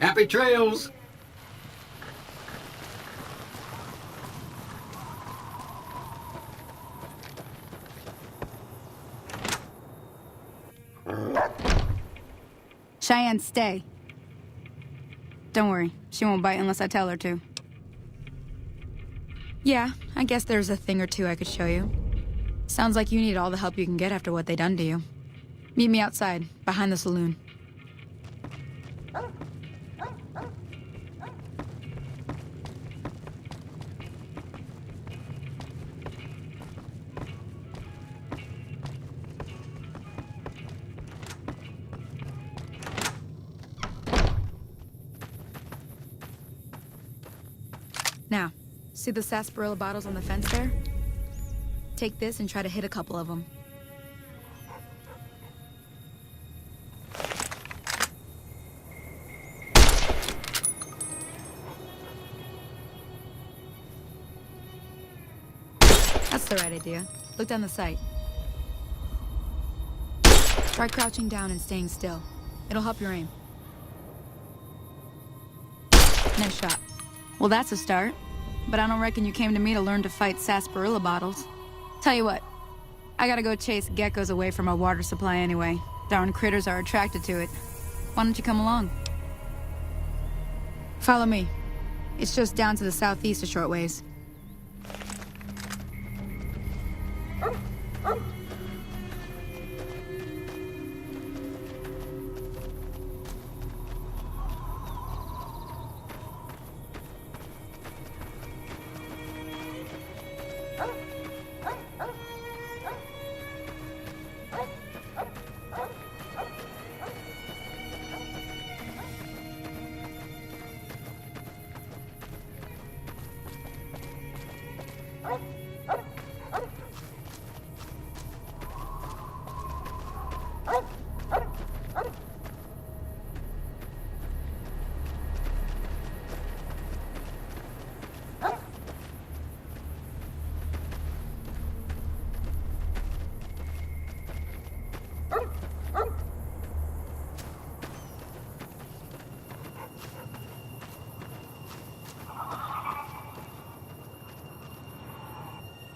Happy trails! Cheyenne, stay. Don't worry, she won't bite unless I tell her to. Yeah, I guess there's a thing or two I could show you. Sounds like you need all the help you can get after what they done to you. Meet me outside, behind the saloon. Now, see the sarsaparilla bottles on the fence there? Take this and try to hit a couple of them. That's the right idea. Look down the sight. Try crouching down and staying still. It'll help your aim. Nice shot. Well, that's a start. But I don't reckon you came to me to learn to fight sarsaparilla bottles. Tell you what, I gotta go chase geckos away from our water supply anyway. Darn critters are attracted to it. Why don't you come along? Follow me. It's just down to the southeast a short ways.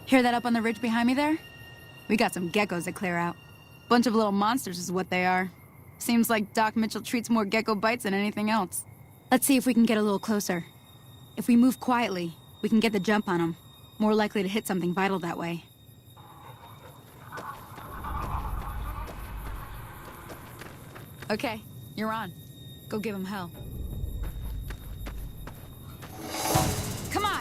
Hear that up on the ridge behind me there? We got some geckos to clear out. Bunch of little monsters is what they are. Seems like Doc Mitchell treats more gecko bites than anything else. Let's see if we can get a little closer. If we move quietly, we can get the jump on them. More likely to hit something vital that way. Okay, you're on. Go give him hell. Come on!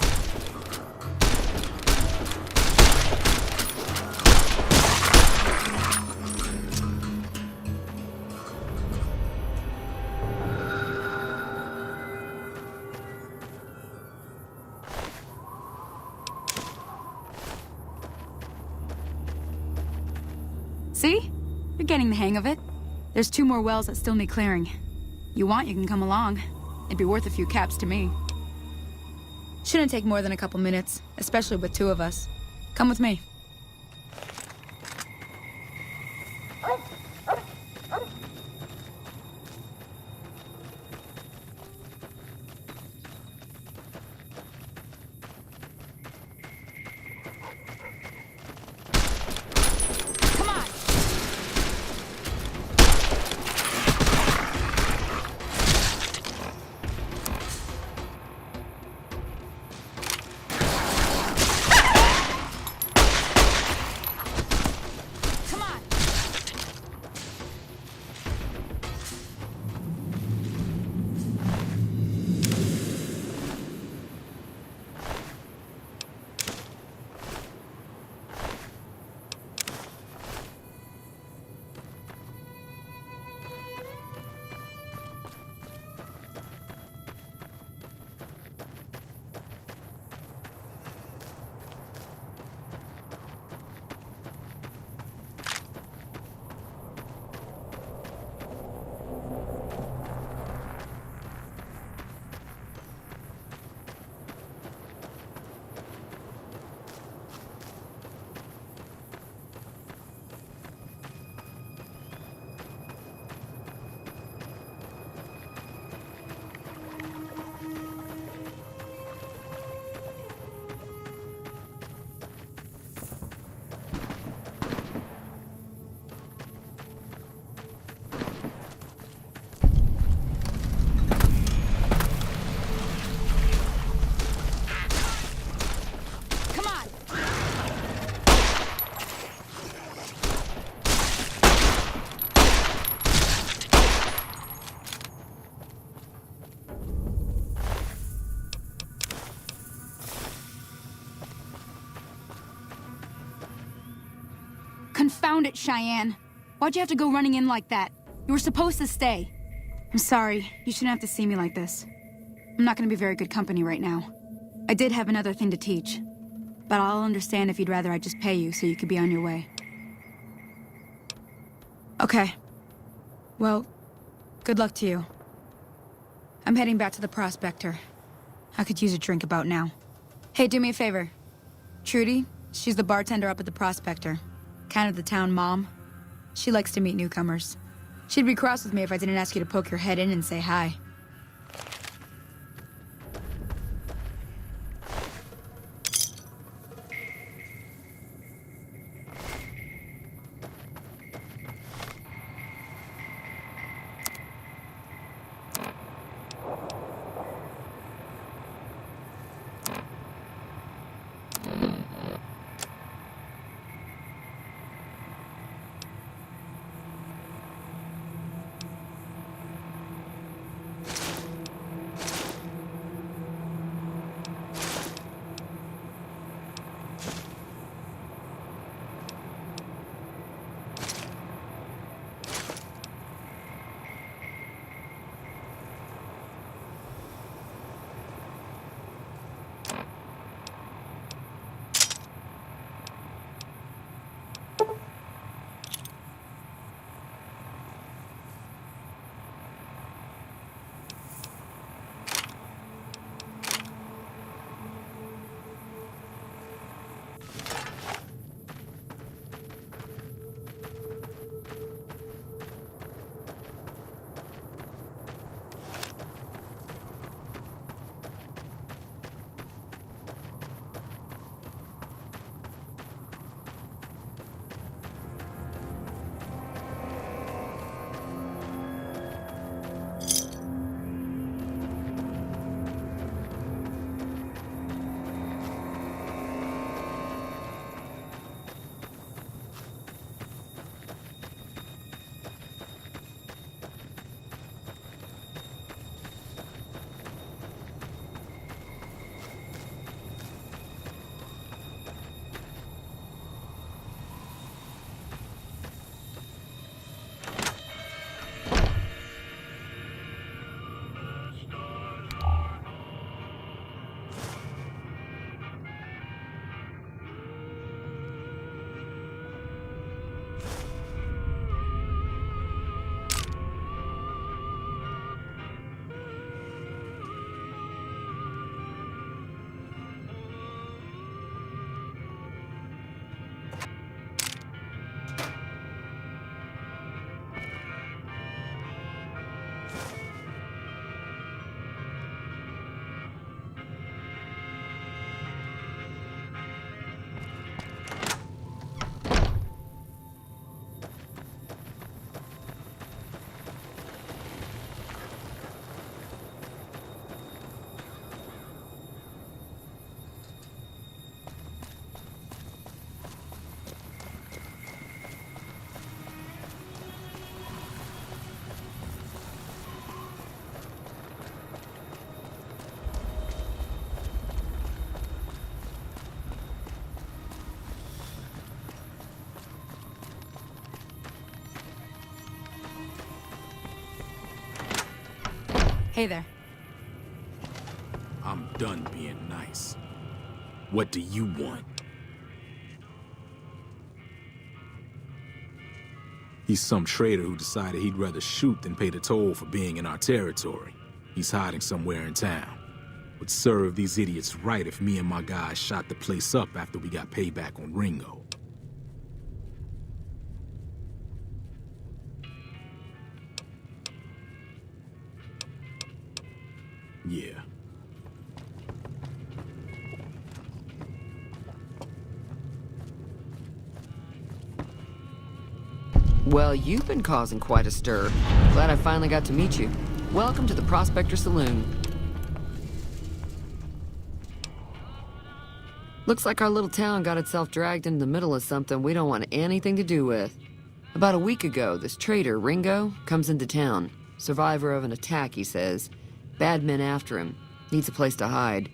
See? You're getting the hang of it. There's 2 more wells that still need clearing. You want, you can come along. It'd be worth a few caps to me. Shouldn't take more than a couple minutes, especially with 2 of us. Come with me. Confound it, Cheyenne. Why'd you have to go running in like that? You were supposed to stay. I'm sorry. You shouldn't have to see me like this. I'm not gonna be very good company right now. I did have another thing to teach. But I'll understand if you'd rather I just pay you so you could be on your way. Okay. Well, good luck to you. I'm heading back to the Prospector. I could use a drink about now. Hey, do me a favor. Trudy, she's the bartender up at the Prospector. Kind of the town mom. She likes to meet newcomers. She'd be cross with me if I didn't ask you to poke your head in and say hi. Hey there. I'm done being nice. What do you want? He's some traitor who decided he'd rather shoot than pay the toll for being in our territory. He's hiding somewhere in town. Would serve these idiots right if me and my guys shot the place up after we got payback on Ringo. Yeah. Well, you've been causing quite a stir. Glad I finally got to meet you. Welcome to the Prospector Saloon. Looks like our little town got itself dragged into the middle of something we don't want anything to do with. About a week ago, this traitor, Ringo, comes into town. Survivor of an attack, he says. Bad men after him. Needs a place to hide.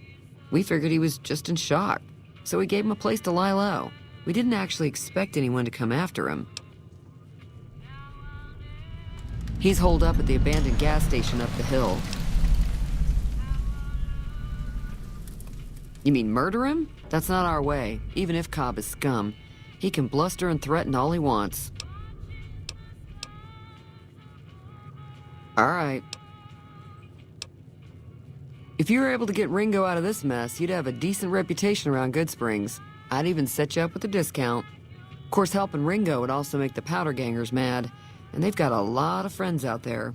We figured he was just in shock, so we gave him a place to lie low. We didn't actually expect anyone to come after him. He's holed up at the abandoned gas station up the hill. You mean murder him? That's not our way, even if Cobb is scum. He can bluster and threaten all he wants. All right. If you were able to get Ringo out of this mess, you'd have a decent reputation around Goodsprings. I'd even set you up with a discount. Of course, helping Ringo would also make the Powder Gangers mad, and they've got a lot of friends out there.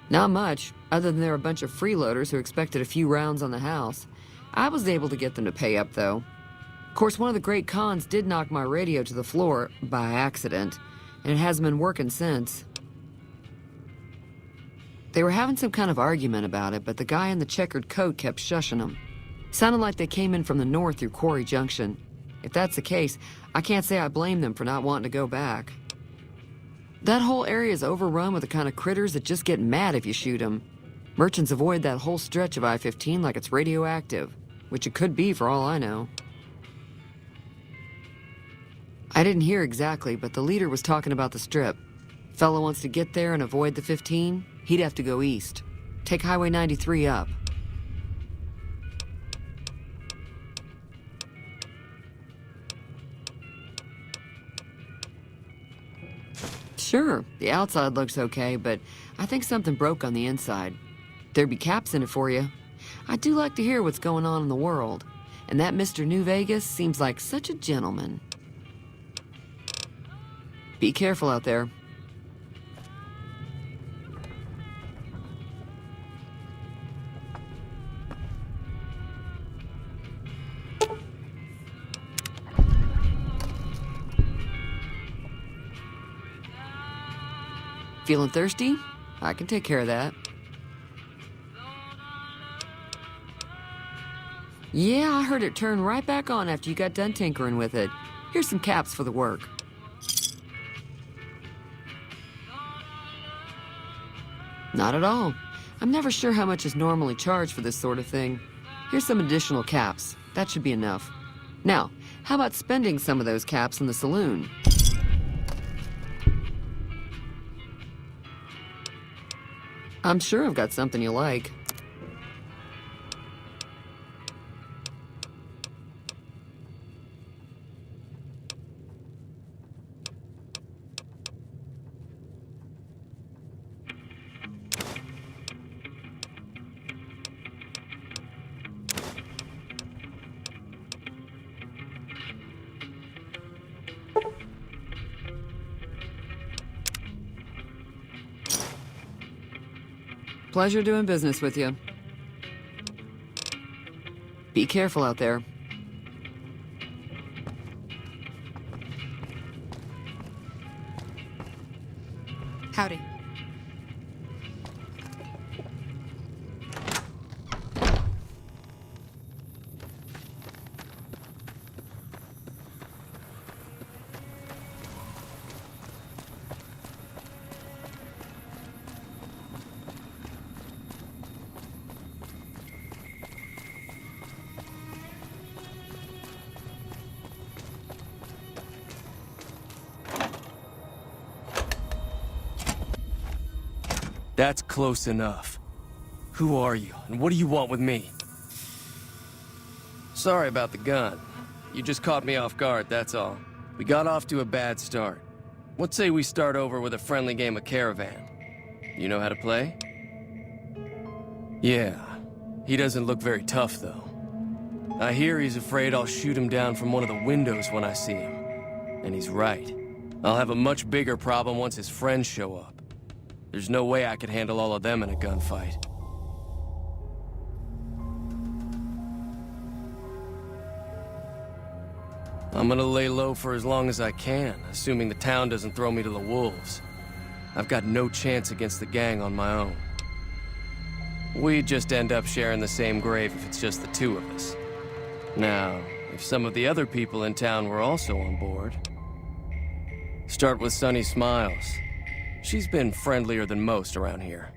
Not much, other than they're a bunch of freeloaders who expected a few rounds on the house. I was able to get them to pay up, though. Of course, one of the great cons did knock my radio to the floor by accident, and it hasn't been working since. They were having some kind of argument about it, but the guy in the checkered coat kept shushing them. Sounded like they came in from the north through Quarry Junction. If that's the case, I can't say I blame them for not wanting to go back. That whole area is overrun with the kind of critters that just get mad if you shoot them. Merchants avoid that whole stretch of I-15 like it's radioactive, which it could be for all I know. I didn't hear exactly, but the leader was talking about the strip. Fella wants to get there and avoid the 15, he'd have to go east. Take Highway 93 up. Sure, the outside looks okay, but I think something broke on the inside. There'd be caps in it for you. I do like to hear what's going on in the world, and that Mr. New Vegas seems like such a gentleman. Be careful out there. Feeling thirsty? I can take care of that. Yeah, I heard it turn right back on after you got done tinkering with it. Here's some caps for the work. Not at all. I'm never sure how much is normally charged for this sort of thing. Here's some additional caps. That should be enough. Now, how about spending some of those caps in the saloon? I'm sure I've got something you like. Pleasure doing business with you. Be careful out there. Howdy. That's close enough. Who are you, and what do you want with me? Sorry about the gun. You just caught me off guard, that's all. We got off to a bad start. What say we start over with a friendly game of Caravan? You know how to play? Yeah. He doesn't look very tough, though. I hear he's afraid I'll shoot him down from one of the windows when I see him. And he's right. I'll have a much bigger problem once his friends show up. There's no way I could handle all of them in a gunfight. I'm gonna lay low for as long as I can, assuming the town doesn't throw me to the wolves. I've got no chance against the gang on my own. We'd just end up sharing the same grave if it's just the two of us. Now, if some of the other people in town were also on board... Start with Sunny Smiles. She's been friendlier than most around here.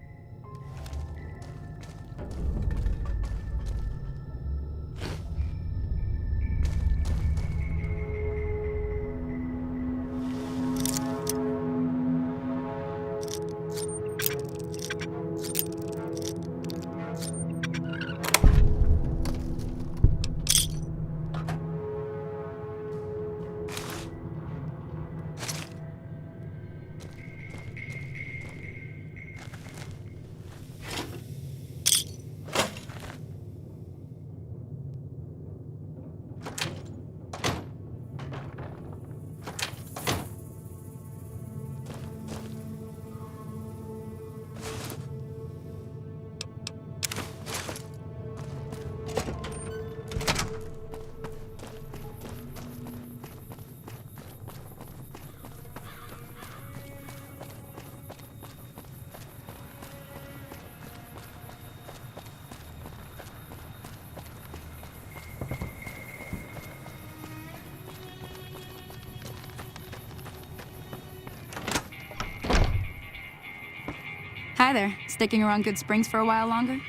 Hi there. Sticking around Good Springs for a while longer?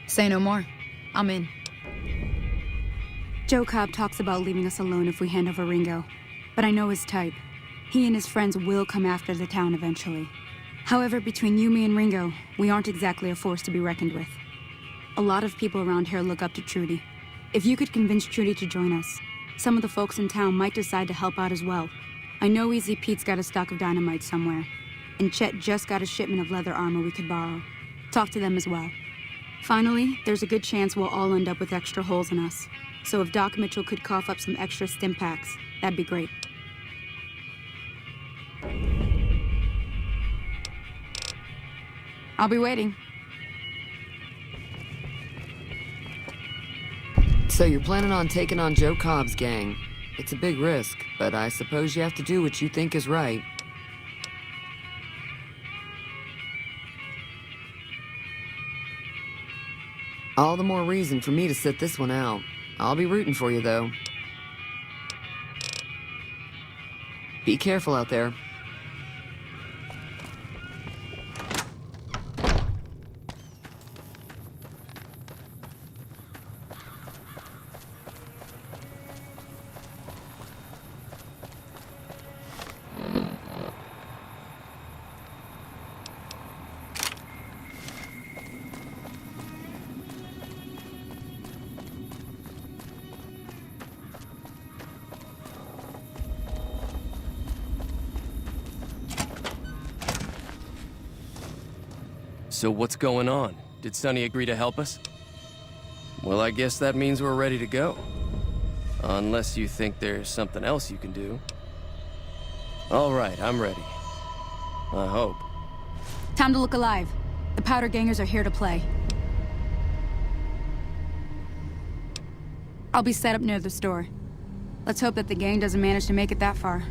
Say no more. I'm in. Joe Cobb talks about leaving us alone if we hand over Ringo. But I know his type. He and his friends will come after the town eventually. However, between you, me, and Ringo, we aren't exactly a force to be reckoned with. A lot of people around here look up to Trudy. If you could convince Trudy to join us, some of the folks in town might decide to help out as well. I know Easy Pete's got a stock of dynamite somewhere, and Chet just got a shipment of leather armor we could borrow. Talk to them as well. Finally, there's a good chance we'll all end up with extra holes in us. So if Doc Mitchell could cough up some extra stim packs, that'd be great. I'll be waiting. So you're planning on taking on Joe Cobb's gang. It's a big risk, but I suppose you have to do what you think is right. All the more reason for me to sit this one out. I'll be rooting for you, though. Be careful out there. So what's going on? Did Sonny agree to help us? Well, I guess that means we're ready to go. Unless you think there's something else you can do. All right, I'm ready. I hope. Time to look alive. The Powder Gangers are here to play. I'll be set up near the store. Let's hope that the gang doesn't manage to make it that far.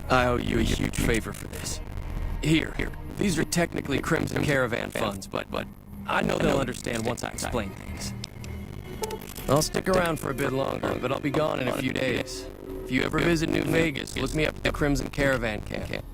I owe you a huge favor for this. Here. These are technically Crimson Caravan funds, but I know they'll understand once I explain things. I'll stick around for a bit longer, but I'll be gone in a few days. If you ever visit New Vegas, look me up at the Crimson Caravan camp.